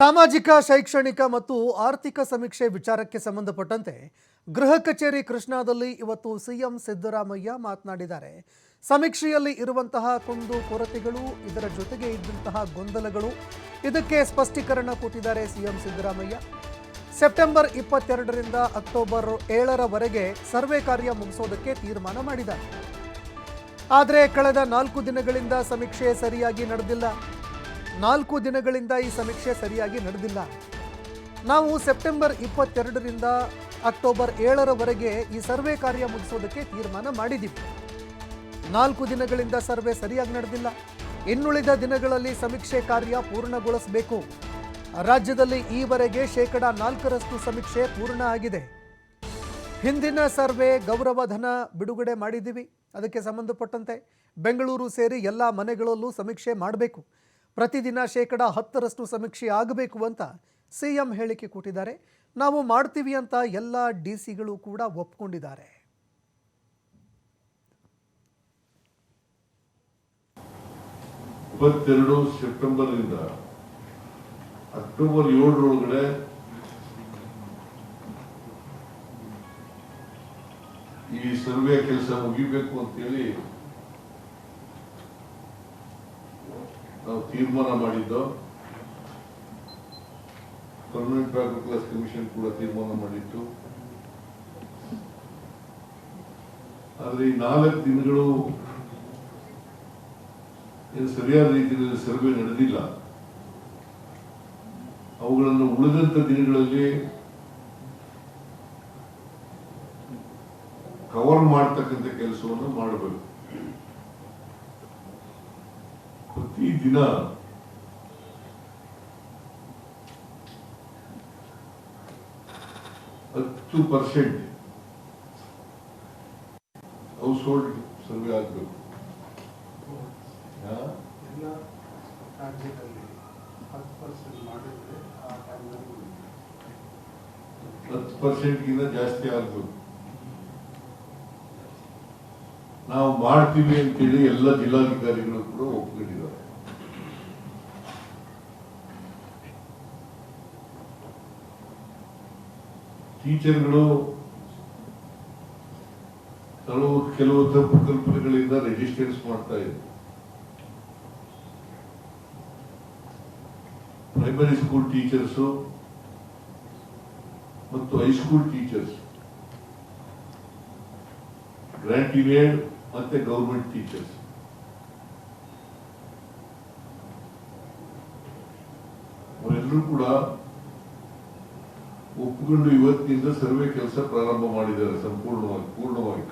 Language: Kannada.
ಸಾಮಾಜಿಕ ಶೈಕ್ಷಣಿಕ ಮತ್ತು ಆರ್ಥಿಕ ಸಮೀಕ್ಷೆ ವಿಚಾರಕ್ಕೆ ಸಂಬಂಧಪಟ್ಟಂತೆ ಗೃಹ ಕಚೇರಿ ಕೃಷ್ಣಾದಲ್ಲಿ ಇವತ್ತು ಸಿಎಂ ಸಿದ್ದರಾಮಯ್ಯ ಮಾತನಾಡಿದ್ದಾರೆ. ಸಮೀಕ್ಷೆಯಲ್ಲಿ ಇರುವಂತಹ ಕುಂದು ಕೊರತೆಗಳು, ಇದರ ಜೊತೆಗೆ ಇದ್ದಂತಹ ಗೊಂದಲಗಳು, ಇದಕ್ಕೆ ಸ್ಪಷ್ಟೀಕರಣ ಕೊಟ್ಟಿದ್ದಾರೆ ಸಿಎಂ ಸಿದ್ದರಾಮಯ್ಯ. ಸೆಪ್ಟೆಂಬರ್ 22ರಿಂದ ಅಕ್ಟೋಬರ್ 7ರವರೆಗೆ ಸರ್ವೆ ಕಾರ್ಯ ಮುಗಿಸೋದಕ್ಕೆ ತೀರ್ಮಾನ ಮಾಡಿದ್ದಾರೆ. ಆದರೆ ಕಳೆದ 4 ದಿನಗಳಿಂದ ಸಮೀಕ್ಷೆ ಸರಿಯಾಗಿ ನಡೆದಿಲ್ಲ. 4 ದಿನಗಳಿಂದ ಈ ಸಮೀಕ್ಷೆ ಸರಿಯಾಗಿ ನಡೆದಿಲ್ಲ. ನಾವು ಸೆಪ್ಟೆಂಬರ್ 22ರಿಂದ ಅಕ್ಟೋಬರ್ 7ರವರೆಗೆ ಈ ಸರ್ವೆ ಕಾರ್ಯ ಮುಗಿಸೋದಕ್ಕೆ ತೀರ್ಮಾನ ಮಾಡಿದ್ದೀವಿ. 4 ದಿನಗಳಿಂದ ಸರ್ವೆ ಸರಿಯಾಗಿ ನಡೆದಿಲ್ಲ. ಇನ್ನುಳಿದ ದಿನಗಳಲ್ಲಿ ಸಮೀಕ್ಷೆ ಕಾರ್ಯ ಪೂರ್ಣಗೊಳಿಸಬೇಕು. ರಾಜ್ಯದಲ್ಲಿ ಈವರೆಗೆ 4% ಸಮೀಕ್ಷೆ ಪೂರ್ಣ ಆಗಿದೆ. ಹಿಂದಿನ ಸರ್ವೆ ಗೌರವಧನ ಬಿಡುಗಡೆ ಮಾಡಿದ್ದೀವಿ. ಅದಕ್ಕೆ ಸಂಬಂಧಪಟ್ಟಂತೆ ಬೆಂಗಳೂರು ಸೇರಿ ಎಲ್ಲ ಮನೆಗಳಲ್ಲೂ ಸಮೀಕ್ಷೆ ಮಾಡಬೇಕು. ಪ್ರತಿದಿನ 10% ಸಮೀಕ್ಷೆ ಆಗಬೇಕು ಅಂತ ಸಿಎಂ ಹೇಳಿಕೆ ಕೊಟ್ಟಿದ್ದಾರೆ. ನಾವು ಮಾಡ್ತೀವಿ ಅಂತ ಎಲ್ಲ ಡಿಸಿಗಳು ಕೂಡ ಒಪ್ಪಿಕೊಂಡಿದ್ದಾರೆ. ಸೆಪ್ಟೆಂಬರ್ನಿಂದ ಅಕ್ಟೋಬರ್ 7ರೊಳಗಡೆ ಈ ಸರ್ವೆ ಕೆಲಸ ಮುಗಿಬೇಕು ಅಂತೇಳಿ ನಾವು ತೀರ್ಮಾನ ಮಾಡಿದ್ದು. ಪರ್ಮನೆಂಟ್ ಬ್ಯಾಕ್ವರ್ಡ್ ಕ್ಲಾಸ್ ಕಮಿಷನ್ ಕೂಡ ತೀರ್ಮಾನ ಮಾಡಿತ್ತು. ಆದರೆ ಈ 4 ದಿನಗಳು ಏನು ಸರಿಯಾದ ರೀತಿಯಲ್ಲಿ ಸರ್ವೆ ನಡೆದಿಲ್ಲ. ಅವುಗಳನ್ನು ಉಳಿದಂತ ದಿನಗಳಲ್ಲಿ ಕವರ್ ಮಾಡತಕ್ಕಂಥ ಕೆಲಸವನ್ನು ಮಾಡಬೇಕು. ಪ್ರತಿದಿನ %10 ಹೌಸ್ ಹೋಲ್ಡ್ ಸರ್ವೆ ಆಗಬೇಕು. ಎಲ್ಲ ರಾಜ್ಯದಲ್ಲಿ 10% ಮಾಡಿದ್ರೆ 10%ಗಿಂತ ಜಾಸ್ತಿ ಆಗಬೇಕು. ನಾವು ಮಾಡ್ತೀವಿ ಅಂತೇಳಿ ಎಲ್ಲ ಜಿಲ್ಲಾಧಿಕಾರಿಗಳು ಕೂಡ ಒಪ್ಪಿಕೊಂಡಿದ್ದಾರೆ. ಟೀಚರ್ಗಳು ಕೆಲವು ತಪ್ಪು ಕಲ್ಪನೆಗಳಿಂದ ರೆಜಿಸ್ಟೆನ್ಸ್ ಮಾಡ್ತಾ ಇದ್ದಾರೆ. ಪ್ರೈಮರಿ ಸ್ಕೂಲ್ ಟೀಚರ್ಸ್ ಮತ್ತು ಹೈಸ್ಕೂಲ್ ಟೀಚರ್ಸ್, ಗ್ರಾಂಟಿನೇಡ್ ಮತ್ತೆ ಗೌರ್ಮೆಂಟ್ ಟೀಚರ್ಸ್ ಅವರೆಲ್ಲರೂ ಕೂಡ ಒಪ್ಪಿಕೊಂಡು ಇವತ್ತಿನಿಂದ ಸರ್ವೆ ಕೆಲಸ ಪ್ರಾರಂಭ ಮಾಡಿದ್ದಾರೆ. ಪೂರ್ಣವಾಗಿ